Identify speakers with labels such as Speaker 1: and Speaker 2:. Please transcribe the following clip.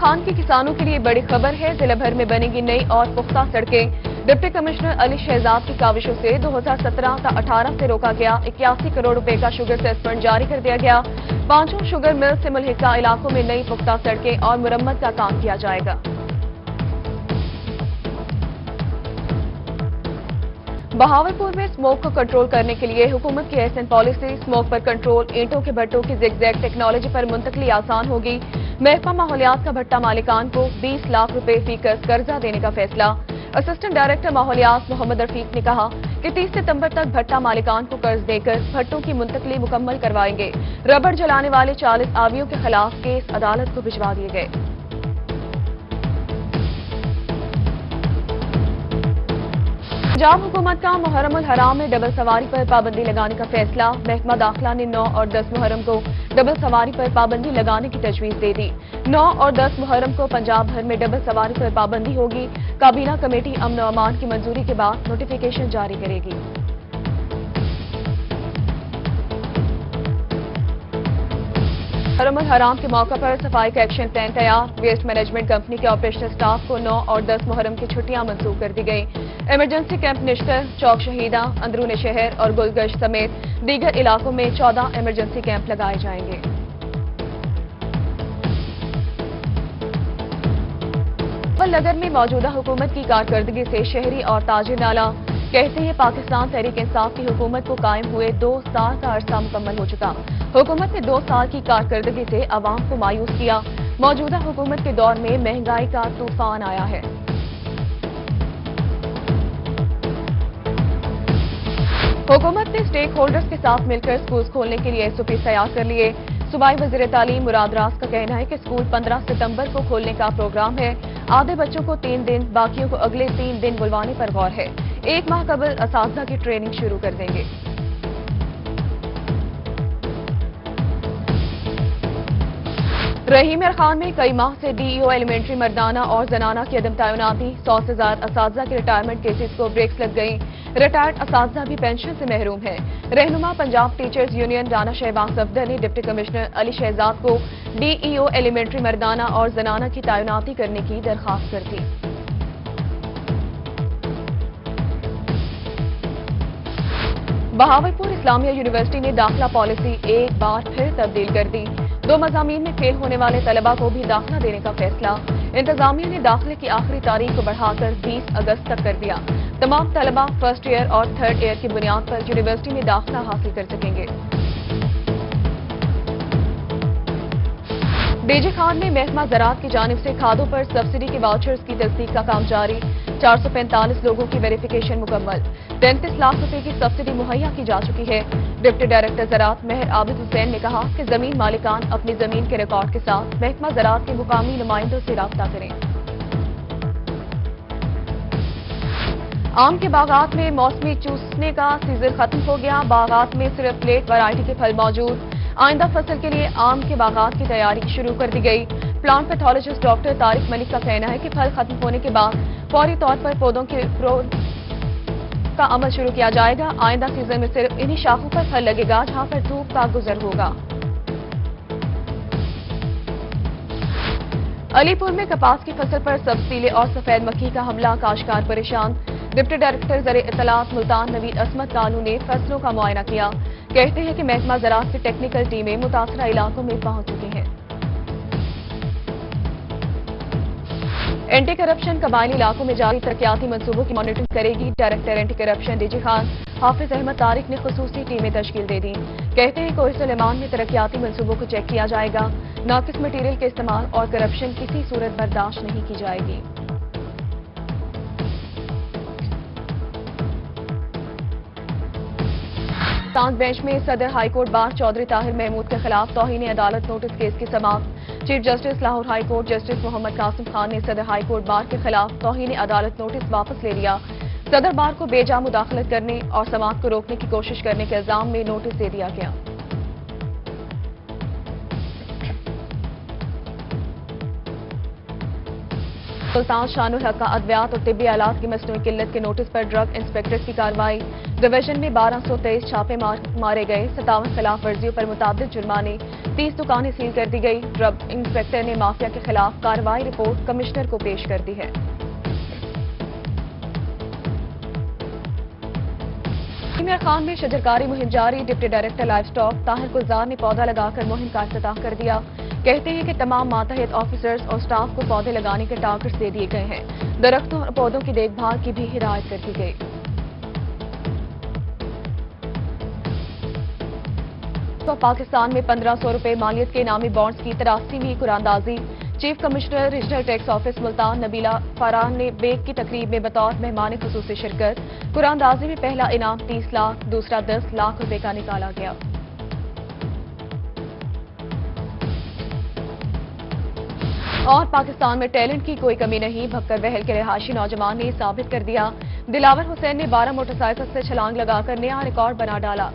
Speaker 1: खान की किसानों के लिए बड़ी खबर है। जिला भर में बनेगी नई और पुख्ता सड़कें। डिप्टी कमिश्नर अली शहजाद की काविशों से 2017-18 से रोका गया 81 करोड़ रुपए का शुगर सेस फंड जारी कर दिया गया। 5 शुगर मिल से मुल्हिका इलाकों में नई पुख्ता सड़कें और मुरम्मत का काम किया जाएगा। बहावलपुर में स्मोक को कंट्रोल करने के लिए हुकूमत की एहसन पॉलिसी। स्मोक पर कंट्रोल, ईंटों के भट्टों की ज़िगज़ैग टेक्नोलॉजी पर मुंतकली आसान होगी। महकमा माहौलियात का भट्टा मालिकान को 20 लाख रुपए फीकस कर्जा देने का फैसला। असिस्टेंट डायरेक्टर माहौलियात मोहम्मद रफीक ने कहा कि 30 सितंबर तक भट्टा मालिकान को कर्ज देकर भट्टों की मुंतकली मुकम्मल करवाएंगे। रबड़ जलाने वाले 40 आवियों के खिलाफ केस अदालत को भिजवा दिए गए। पंजाब हुकूमत का मुहर्रम उल हराम में डबल सवारी पर पाबंदी लगाने का फैसला। महकमा दाखिला ने 9 और 10 मुहर्रम को डबल सवारी पर पाबंदी लगाने की तजवीज दे दी। 9 और 10 मुहर्रम को पंजाब भर में डबल सवारी पर पाबंदी होगी। काबीना कमेटी अमन व अमान की मंजूरी के बाद नोटिफिकेशन जारी करेगी। मुहर्रम उल हराम के मौका पर सफाई का एक्शन प्लान तैयार। वेस्ट मैनेजमेंट कंपनी के ऑपरेशनल स्टाफ को 9 और 10 मुहर्रम की छुट्टियां मंसूख कर दी गई। इमरजेंसी कैंप निश्तर, चौक शहीदा, अंदरून शहर और गुलगश्त समेत दीगर इलाकों में 14 इमरजेंसी कैंप लगाए जाएंगे। नगर में मौजूदा हुकूमत की कारकर्दगी से शहरी और ताजिर नाला। कहते हैं पाकिस्तान तहरीक इंसाफ की हुकूमत को कायम हुए 2 साल का अरसा मुकम्मल हो चुका। हुकूमत ने 2 साल की कारकर्दगी से अवाम को मायूस किया। मौजूदा हुकूमत के दौर में महंगाई का तूफान आया है। हुकूमत ने स्टेक होल्डर्स के साथ मिलकर स्कूल खोलने के लिए एसओपी तैयार कर लिए। सूबाई वज़ीर तालीम मुराद रास का कहना है कि स्कूल 15 सितंबर को खोलने का प्रोग्राम है। आधे बच्चों को 3 दिन, बाकियों को अगले 3 दिन बुलवाने पर गौर है। 1 माह कबल असातिज़ा की ट्रेनिंग शुरू कर देंगे। रहीम खान में कई माह से डीईओ एलिमेंट्री मर्दाना और जनाना की अदम तैनाती। 100 से ज्यादा असातिज़ा के रिटायरमेंट केसेस को ब्रेक्स लग गई। रिटायर्ड असातिज़ा भी पेंशन से महरूम है। रहनुमा पंजाब टीचर्स यूनियन राना शहबाज सफदर ने डिप्टी कमिश्नर अली शहजाद को डीईओ एलिमेंट्री मर्दाना और जनाना की तैनाती करने की दरखास्त कर दी। बहावलपुर इस्लामिया यूनिवर्सिटी ने दाखिला पॉलिसी एक बार फिर तब्दील कर दी। 2 मज़ामीन में फेल होने वाले तलबा को भी दाखिला देने का फैसला। इंतजामिया ने दाखिले की आखिरी तारीख को बढ़ाकर 20 अगस्त तक कर दिया। तमाम तलबा फर्स्ट ईयर और थर्ड ईयर की बुनियाद पर यूनिवर्सिटी में दाखिला हासिल कर सकेंगे। डीजी खान ने महकमा ज़राअत की जानिब से खादों पर सब्सिडी के वाउचर्स की तस्दीक का काम जारी। 445 लोगों की वेरिफिकेशन मुकम्मल। 33 लाख रुपए की सब्सिडी मुहैया की जा चुकी है। डिप्टी डायरेक्टर ज़राअत मेहर आबिद हुसैन ने कहा कि जमीन मालिकान अपनी जमीन के रिकॉर्ड के साथ महकमा ज़राअत के मुकामी नुमाइंदों से राब्ता करें। आम के बागात में मौसमी चूसने का सीजन खत्म हो गया। बागात में सिर्फ लेट वैरायटी के फल मौजूद। आइंदा फसल के लिए आम के बागात की तैयारी शुरू कर दी गई। Plant pathologist doctor Tariq Malik का कहना है कि फल खत्म होने के बाद फौरी तौर पर पौधों के ग्रोथ का अमल शुरू किया जाएगा। आइंदा सीजन में सिर्फ इन्हीं शाखों पर फल लगेगा जहां पर धूप का गुजर होगा। अलीपुर में कपास की फसल पर सब्ज़ीले और सफेद मक्खी का हमला, काश्तकार परेशान। डिप्टी डायरेक्टर ज़र इत्तलात मुल्तान नवीद असमत कानू ने फसलों का मुआयना किया। कहते हैं कि महकमा ज़राअत की टेक्निकल टीमें मुतासरा इलाकों में पहुंच चुकी हैं। एंटी करप्शन कबायली इलाकों में जारी तरक्याती मंसूबों की मॉनिटरिंग करेगी। Director anti corruption DG Khan Hafiz Ahmed Tariq ने खुसूसी टीमें तश्कील दे दी। कहते हैं कोई सुलेमान में तरक्याती मंसूबों को चेक किया जाएगा। नाकिस मटीरियल के इस्तेमाल और करप्शन किसी सूरत बर्दाश्त नहीं की जाएगी। सांस बेंच में सदर हाईकोर्ट बार चौधरी ताहिर महमूद के खिलाफ तौहीन अदालत नोटिस केस की समाप्त। Chief justice Lahore high court justice Muhammad Qasim Khan ने सदर हाई कोर्ट बार के खिलाफ तौहीन अदालत नोटिस वापस ले लिया। सदर बार को बेजा मुदाखलत करने और समाअत को रोकने की कोशिश करने के इल्जाम में नोटिस दे दिया गया। सुल्तान शानुल हक का अद्वियात और तिब्बी आलात की मसनूई किल्लत के नोटिस पर ड्रग इंस्पेक्टर्स की कार्रवाई। डिवीजन में 1223 छापे मारे गए, 57 खिलाफ वर्जियों पर मुताबिक जुर्माने, 30 दुकानें सील कर दी गई। ड्रग इंस्पेक्टर ने माफिया के खिलाफ कार्रवाई रिपोर्ट कमिश्नर को पेश कर दी है। इमरान खान में शजरकारी मुहिम जारी। Deputy director livestock Tahir Gulzar ने पौधा लगाकर मुहिम का इफ्तिताह कर दिया। कहते हैं कि तमाम मातहत ऑफिसर्स और स्टाफ को पौधे लगाने के टारगेट्स दे दिए गए हैं। दरख्तों और पौधों की देखभाल की भी हिदायत कर दी गई। तो पाकिस्तान में 1500 रुपए मालियत के इनामी बॉन्ड्स की 83वीं कुरानदाजी। Chief commissioner regional tax office Multan Nabila Farhan ने बेग की तकरीब में बतौर मेहमान खुसूसी शिरकत। कुरानदाजी में पहला इनाम 30 लाख, दूसरा 10 लाख रुपए का निकाला गया। और पाकिस्तान में टैलेंट की कोई कमी नहीं, भक्कर बहल के रिहायशी नौजवान ने साबित कर दिया। दिलावर हुसैन ने 12 मोटरसाइकिल से छलांग लगाकर नया रिकॉर्ड बना डाला।